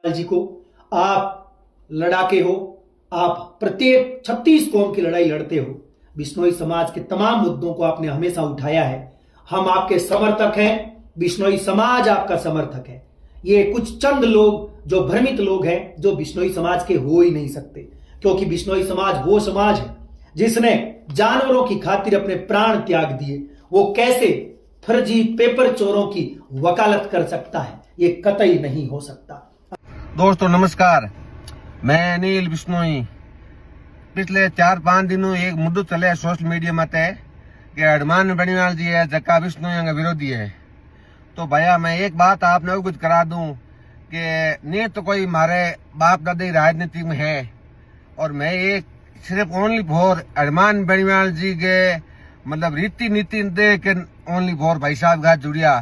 जी को आप लड़ाके हो, आप प्रत्येक 36 कौम की लड़ाई लड़ते हो। बिश्नोई समाज के तमाम मुद्दों को आपने हमेशा उठाया है। हम आपके समर्थक हैं, बिश्नोई समाज आपका समर्थक है। ये कुछ चंद लोग जो भ्रमित लोग हैं, जो बिश्नोई समाज के हो ही नहीं सकते, क्योंकि बिश्नोई समाज वो समाज है जिसने जानवरों की खातिर अपने प्राण त्याग दिए। वो कैसे फर्जी पेपर चोरों की वकालत कर सकता है? ये कतई नहीं हो सकता। दोस्तों नमस्कार, मैं अनिल बिश्नोई। पिछले 4-5 दिनों एक मुद्दो चले सोशल मीडिया में कि हनुमान बेनीवाल जी है जक्का बिश्नोई का विरोधी है। तो भैया मैं एक बात आपने अवगत करा दूं कि नहीं तो कोई हमारे बाप दादी राजनीति में है, और मैं एक सिर्फ ओनली फॉर हनुमान बेनीवाल जी के मतलब रीति नीति दे के ओनली फॉर भाई साहब का जुड़िया।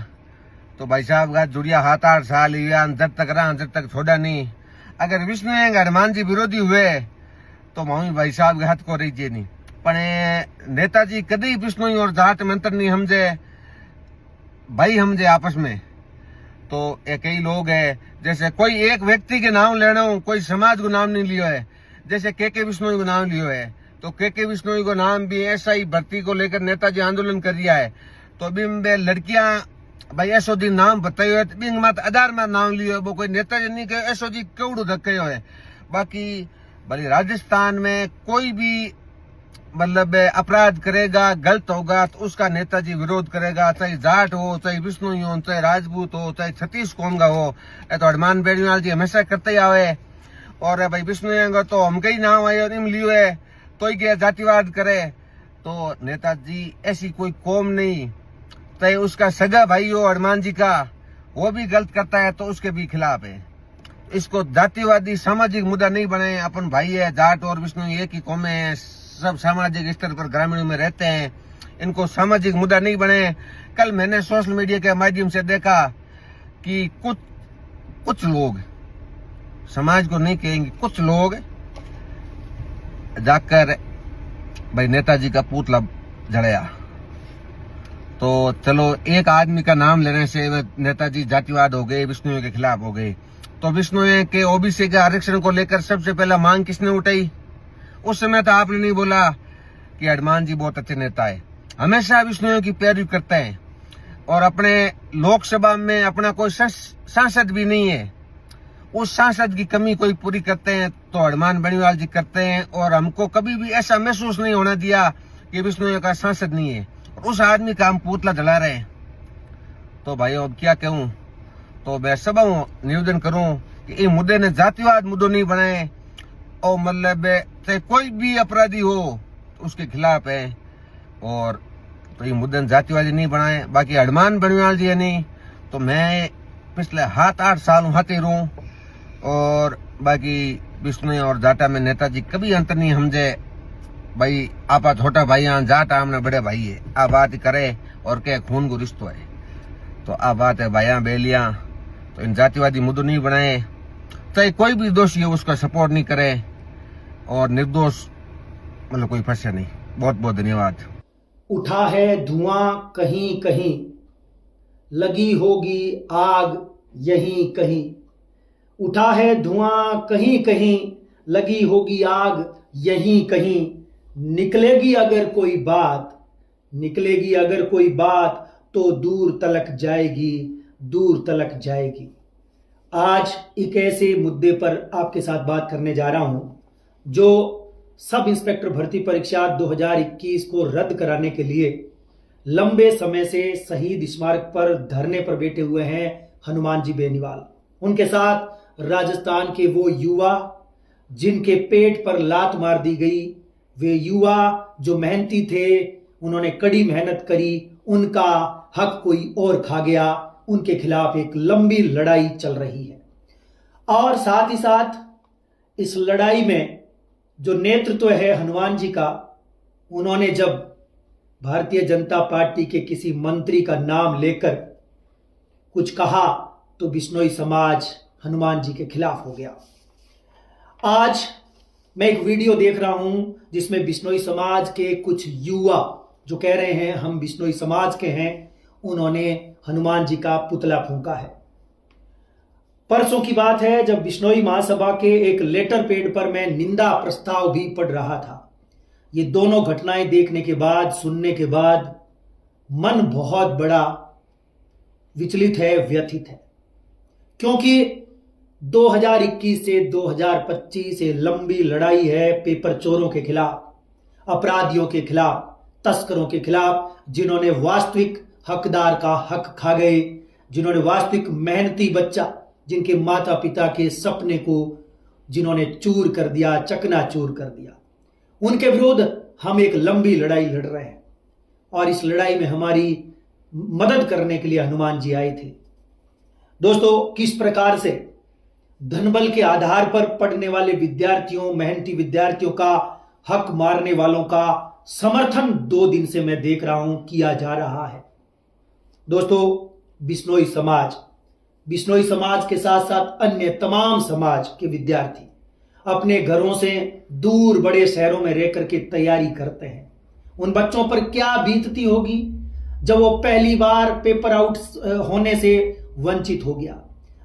तो भाई साहब का जुड़िया 7-8 साल हुआ, जब तक रहा जब तक छोड़ा नहीं। अगर विष्णु हनुमान जी विरोधी हुए तो मम्मी भाई साहब के हाथ को रही नहीं। पर नेताजी कभी विष्णु और जाट में अंतर नहीं समझे, भाई समझे आपस में। तो कई लोग है, जैसे कोई एक व्यक्ति के नाम लेना हो, कोई समाज को नाम नहीं लियो है। जैसे के विष्णु को नाम लियो है, तो के विष्णु को नाम भी ऐसा ही भर्ती को लेकर नेताजी आंदोलन कर दिया है। तो अभी लड़कियां भाई ऐसो जी नाम बतायो है, बिंग मत आधार में नाम लियो, वो कोई नेताजी नहीं कहे ऐसो जी केवड़ू धक्यो है। बाकी भले राजस्थान में कोई भी मतलब अपराध करेगा, गलत होगा तो उसका नेताजी विरोध करेगा, चाहे जाट हो, चाहे बिश्नोई हो, चाहे राजपूत हो, चाहे छत्तीस कौम का हो। तो हनुमान बेनीवाल जी हमेशा करते ही आवे। और भाई बिश्नोई तो हम कई नाम आये और इम लियो है तो ही क्या जातिवाद करे। तो नेताजी ऐसी कोई कौम नहीं, चाहे उसका सगा भाई हो हनुमान जी का, वो भी गलत करता है तो उसके भी खिलाफ है। इसको जातिवादी सामाजिक मुद्दा नहीं बनाए। अपन भाई है, जाट और विष्णु एक ही कौमें हैं, सब सामाजिक स्तर पर ग्रामीणों में रहते हैं, इनको सामाजिक मुद्दा नहीं बने। कल मैंने सोशल मीडिया के माध्यम से देखा कि कुछ लोग, समाज को नहीं कहेंगे, कुछ लोग जाकर भाई नेताजी का पुतला जलाया। तो चलो एक आदमी का नाम लेने से नेताजी जातिवाद हो गए, विष्णु के खिलाफ हो गए। तो विष्णु के ओबीसी के आरक्षण को लेकर सबसे पहला मांग किसने उठाई? उस समय तो आपने नहीं बोला कि हनुमान जी बहुत अच्छे नेता है। हमेशा विष्णु की पैरवी करते हैं, और अपने लोकसभा में अपना कोई सांसद भी नहीं है। उस सांसद की कमी कोई पूरी करते हैं तो हनुमान बेनीवाल जी करते हैं। और हमको कभी भी ऐसा महसूस नहीं होना दिया कि विष्णु का सांसद नहीं है, उस आदमी का हम पुतला जला रहे हैं। तो भाई अब क्या कहूं। तो मैं सब निवेदन करूं कि ये मुद्दे ने जातिवाद मुद्दों नहीं बनाए, और मतलब चाहे कोई भी अपराधी हो तो उसके खिलाफ है, और तो ये मुद्दे जातिवादी नहीं बनाए। बाकी हनुमान बेनीवाल जी है नहीं, तो मैं पिछले 7-8 साल हाथे रहूं। और बाकी विष्णु और जाटा में नेताजी कभी अंतर नहीं समझे। भाई आपा छोटा भाई यहाँ जाट आमने बड़े भाई है, आ बात करे और क्या खून को रिश्तो है। तो आ बात है भाइया बेलिया, तो इन जातिवादी मुद्दों नहीं बनाए। चाहे कोई भी दोषी हो उसका सपोर्ट नहीं करे, और निर्दोष मतलब कोई फंसे नहीं। बहुत बहुत धन्यवाद। उठा है धुआं कहीं कहीं, लगी होगी आग यहीं कहीं। उठा है धुआं कहीं कहीं, लगी होगी आग यहीं कहीं। निकलेगी अगर कोई बात, निकलेगी अगर कोई बात, तो दूर तलक जाएगी, दूर तलक जाएगी। आज एक ऐसे मुद्दे पर आपके साथ बात करने जा रहा हूं जो सब इंस्पेक्टर भर्ती परीक्षा 2021 को रद्द कराने के लिए लंबे समय से शहीद स्मारक पर धरने पर बैठे हुए हैं हनुमान जी बेनीवाल। उनके साथ राजस्थान के वो युवा जिनके पेट पर लात मार दी गई, वे युवा जो मेहनती थे, उन्होंने कड़ी मेहनत करी, उनका हक कोई और खा गया, उनके खिलाफ एक लंबी लड़ाई चल रही है। और साथ ही साथ इस लड़ाई में जो नेतृत्व है हनुमान जी का, उन्होंने जब भारतीय जनता पार्टी के किसी मंत्री का नाम लेकर कुछ कहा तो बिश्नोई समाज हनुमान जी के खिलाफ हो गया। आज मैं एक वीडियो देख रहा हूं जिसमें बिश्नोई समाज के कुछ युवा जो कह रहे हैं हम बिश्नोई समाज के हैं, उन्होंने हनुमान जी का पुतला फूंका है। परसों की बात है जब बिश्नोई महासभा के एक लेटर पैड पर मैं निंदा प्रस्ताव भी पढ़ रहा था। ये दोनों घटनाएं देखने के बाद, सुनने के बाद मन बहुत बड़ा विचलित है, व्यथित है। क्योंकि 2021 से 2025 ये लंबी लड़ाई है पेपर चोरों के खिलाफ, अपराधियों के खिलाफ, तस्करों के खिलाफ, जिन्होंने वास्तविक हकदार का हक खा गए, जिन्होंने वास्तविक मेहनती बच्चा, जिनके माता पिता के सपने को जिन्होंने चूर कर दिया, चकनाचूर कर दिया, उनके विरुद्ध हम एक लंबी लड़ाई लड़ रहे हैं। और इस लड़ाई में हमारी मदद करने के लिए हनुमान जी आए थे। दोस्तों, किस प्रकार से धनबल के आधार पर पढ़ने वाले विद्यार्थियों, मेहनती विद्यार्थियों का हक मारने वालों का समर्थन 2 दिन से मैं देख रहा हूं किया जा रहा है। दोस्तों, बिश्नोई समाज के साथ साथ अन्य तमाम समाज के विद्यार्थी अपने घरों से दूर बड़े शहरों में रह करके तैयारी करते हैं। उन बच्चों पर क्या बीतती होगी जब वो पहली बार पेपर आउट होने से वंचित हो गया,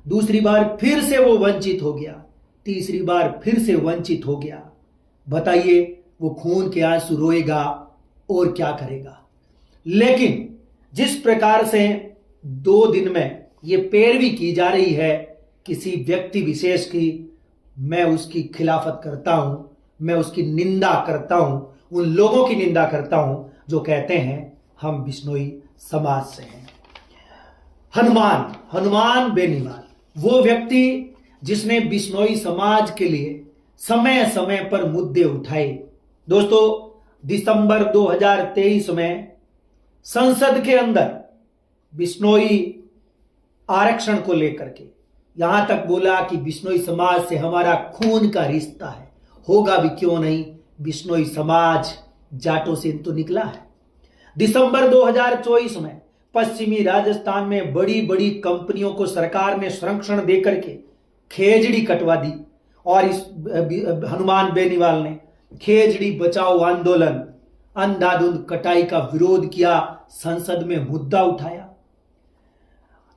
दूसरी बार फिर से वो वंचित हो गया, तीसरी बार फिर से वंचित हो गया। बताइए, वो खून के आंसू रोएगा और क्या करेगा। लेकिन जिस प्रकार से 2 दिन में ये पैरवी की जा रही है किसी व्यक्ति विशेष की, मैं उसकी खिलाफत करता हूं, मैं उसकी निंदा करता हूं, उन लोगों की निंदा करता हूं जो कहते हैं हम बिश्नोई समाज से हैं। हनुमान बेनीवाल, वो व्यक्ति जिसने बिश्नोई समाज के लिए समय समय पर मुद्दे उठाए। दोस्तों, दिसंबर 2023 में संसद के अंदर बिश्नोई आरक्षण को लेकर के यहां तक बोला कि बिश्नोई समाज से हमारा खून का रिश्ता है, होगा भी क्यों नहीं, बिश्नोई समाज जाटों से तो निकला है। दिसंबर 2024 में पश्चिमी राजस्थान में बड़ी बड़ी कंपनियों को सरकार ने संरक्षण देकर के खेजड़ी कटवा दी और इस हनुमान बेनीवाल ने खेजड़ी बचाओ आंदोलन, अंधाधुंध कटाई का विरोध किया, संसद में मुद्दा उठाया।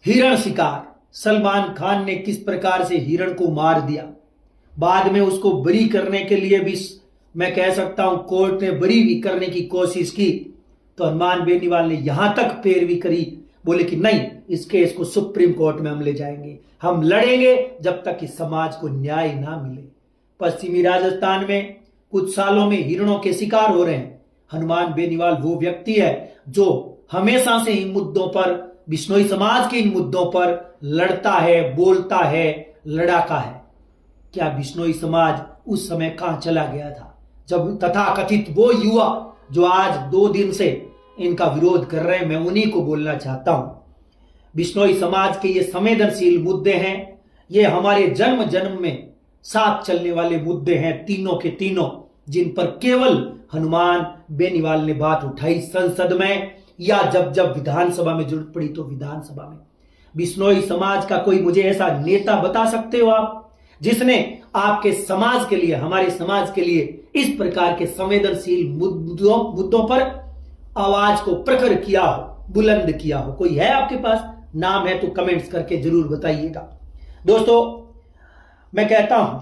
हिरण शिकार, सलमान खान ने किस प्रकार से हिरण को मार दिया, बाद में उसको बरी करने के लिए भी मैं कह सकता हूं कोर्ट ने बरी भी करने की कोशिश की, तो हनुमान बेनीवाल ने यहां तक पैरवी करी, बोले कि नहीं, इस केस को सुप्रीम कोर्ट में हम ले जाएंगे, हम लड़ेंगे जब तक इस समाज को न्याय ना मिले। पश्चिमी राजस्थान में कुछ सालों में हिरणों के शिकार हो रहे हैं। हनुमान बेनीवाल वो व्यक्ति है जो हमेशा से इन मुद्दों पर, बिश्नोई समाज के इन मुद्दों पर लड़ता है, बोलता है, लड़ाका है। क्या बिश्नोई समाज उस समय कहां चला गया था जब तथाकथित वो युवा जो आज 2 दिन से इनका विरोध कर रहे हैं, मैं उन्हीं को बोलना चाहता हूं। बिश्नोई समाज के ये संवेदनशील मुद्दे हैं, ये हमारे जन्म जन्म में साथ चलने वाले मुद्दे हैं, तीनों के तीनों, जिन पर केवल हनुमान बेनीवाल ने बात उठाई संसद में, या जब जब विधानसभा में जरूरत पड़ी तो विधानसभा में। बिश्नोई समाज का कोई मुझे ऐसा नेता बता सकते हो आप जिसने आपके समाज के लिए, हमारे समाज के लिए इस प्रकार के संवेदनशील मुद्दों पर आवाज को प्रखर किया हो, बुलंद किया हो? कोई है आपके पास? नाम है तो कमेंट्स करके जरूर बताइएगा। दोस्तों, मैं कहता हूं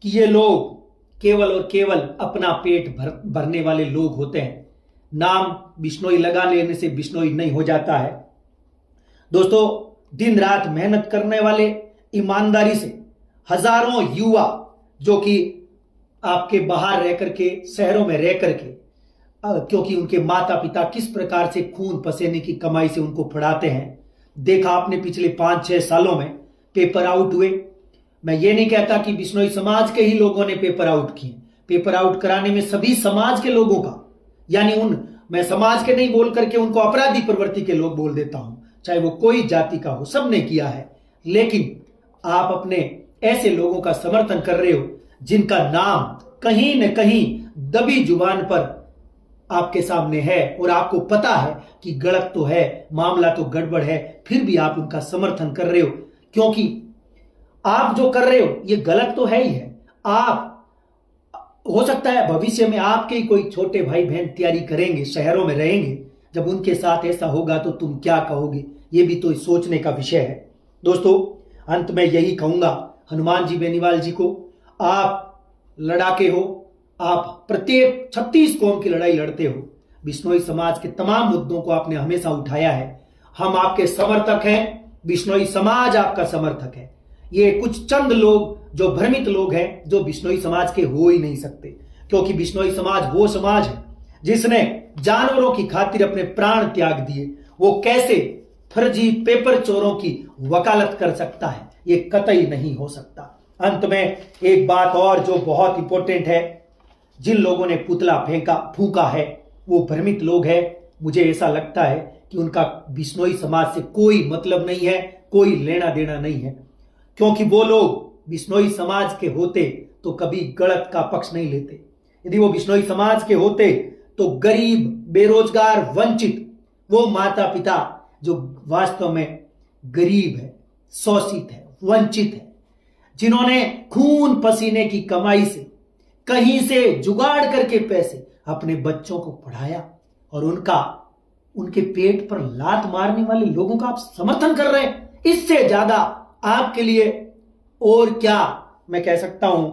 कि ये लोग केवल और केवल अपना पेट भरने वाले लोग होते हैं। नाम बिश्नोई लगा लेने से बिश्नोई नहीं हो जाता है। दोस्तों, दिन रात मेहनत करने वाले, ईमानदारी से हजारों युवा जो कि आपके बाहर रह करके, शहरों में रह करके, क्योंकि उनके माता पिता किस प्रकार से खून पसीने की कमाई से उनको पढ़ाते हैं, देखा आपने पिछले 5-6 सालों में पेपर आउट हुए। मैं ये नहीं कहता कि बिश्नोई समाज के ही लोगों ने पेपर आउट किए, पेपर आउट कराने में सभी समाज के लोगों का, यानी मैं समाज के नहीं बोल करके उनको अपराधी प्रवृत्ति के लोग बोल देता हूं, चाहे वो कोई जाति का हो, सबने किया है। लेकिन आप अपने ऐसे लोगों का समर्थन कर रहे हो जिनका नाम कहीं न कहीं दबी जुबान पर आपके सामने है और आपको पता है कि गलत तो है, मामला तो गड़बड़ है, फिर भी आप उनका समर्थन कर रहे हो, क्योंकि आप जो कर रहे हो ये गलत तो है ही है। आप, हो सकता है भविष्य में आपके ही कोई छोटे भाई बहन तैयारी करेंगे, शहरों में रहेंगे, जब उनके साथ ऐसा होगा तो तुम क्या कहोगे, ये भी तो सोचने का विषय है। दोस्तों, अंत में यही कहूंगा हनुमान जी बेनीवाल जी को, आप लड़ाके हो, आप प्रत्येक 36 कौम की लड़ाई लड़ते हो, बिश्नोई समाज के तमाम मुद्दों को आपने हमेशा उठाया है। हम आपके समर्थक हैं, बिश्नोई समाज आपका समर्थक है। ये कुछ चंद लोग जो भ्रमित लोग हैं, जो बिश्नोई समाज के हो ही नहीं सकते, क्योंकि बिश्नोई समाज वो समाज है जिसने जानवरों की खातिर अपने प्राण त्याग दिए। वो कैसे फर्जी पेपर चोरों की वकालत कर सकता है? ये कतई नहीं हो सकता। अंत में एक बात और जो बहुत इंपॉर्टेंट है, जिन लोगों ने पुतला फूंका है वो भ्रमित लोग हैं। मुझे ऐसा लगता है कि उनका बिश्नोई समाज से कोई मतलब नहीं है, कोई लेना देना नहीं है, क्योंकि वो लोग बिश्नोई समाज के होते तो कभी गलत का पक्ष नहीं लेते। यदि वो बिश्नोई समाज के होते तो गरीब, बेरोजगार, वंचित वो माता पिता जो वास्तव में गरीब है, शोषित है, वंचित है, जिन्होंने खून पसीने की कमाई से कहीं से जुगाड़ करके पैसे अपने बच्चों को पढ़ाया, और उनके पेट पर लात मारने वाले लोगों का आप समर्थन कर रहे हैं। इससे ज्यादा आपके लिए और क्या मैं कह सकता हूं,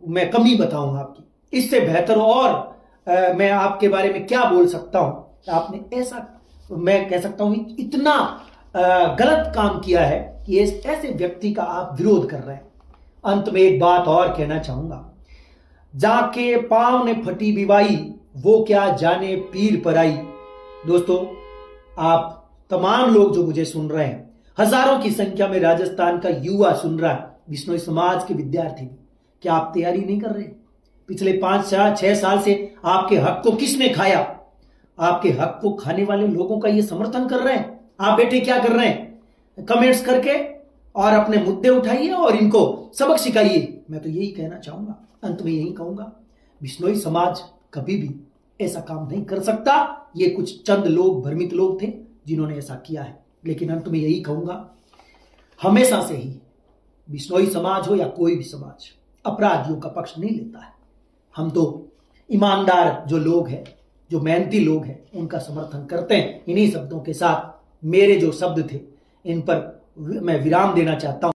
मैं कमी बताऊं आपकी, इससे बेहतर और मैं आपके बारे में क्या बोल सकता हूं। आपने ऐसा, मैं कह सकता हूं, इतना गलत काम किया है कि ऐसे व्यक्ति का आप विरोध कर रहे हैं। अंत में एक बात और कहना चाहूंगा, जाके पांव ने फटी बिवाई, वो क्या जाने पीर पराई। दोस्तों, आप तमाम लोग जो मुझे सुन रहे हैं, हजारों की संख्या में राजस्थान का युवा सुन रहा है, बिश्नोई समाज के विद्यार्थी, क्या आप तैयारी नहीं कर रहे? पिछले 5-6 साल से आपके हक को किसने खाया? आपके हक को खाने वाले लोगों का ये समर्थन कर रहे हैं। आप बेटे क्या कर रहे हैं? कमेंट्स करके और अपने मुद्दे उठाइए और इनको सबक सिखाइए। मैं तो यही कहना चाहूंगा, अंत में यही कहूंगा, बिश्नोई समाज कभी भी ऐसा काम नहीं कर सकता। ये कुछ चंद लोग, भ्रमित लोग थे जिन्होंने ऐसा किया है। लेकिन अंत में यही कहूंगा, हमेशा से ही बिश्नोई समाज हो या कोई भी समाज अपराधियों का पक्ष नहीं लेता है। हम तो ईमानदार जो लोग हैं, जो मेहनती लोग हैं, उनका समर्थन करते हैं। इन्हीं शब्दों के साथ मेरे जो शब्द थे इन पर मैं विराम देना चाहता हूं।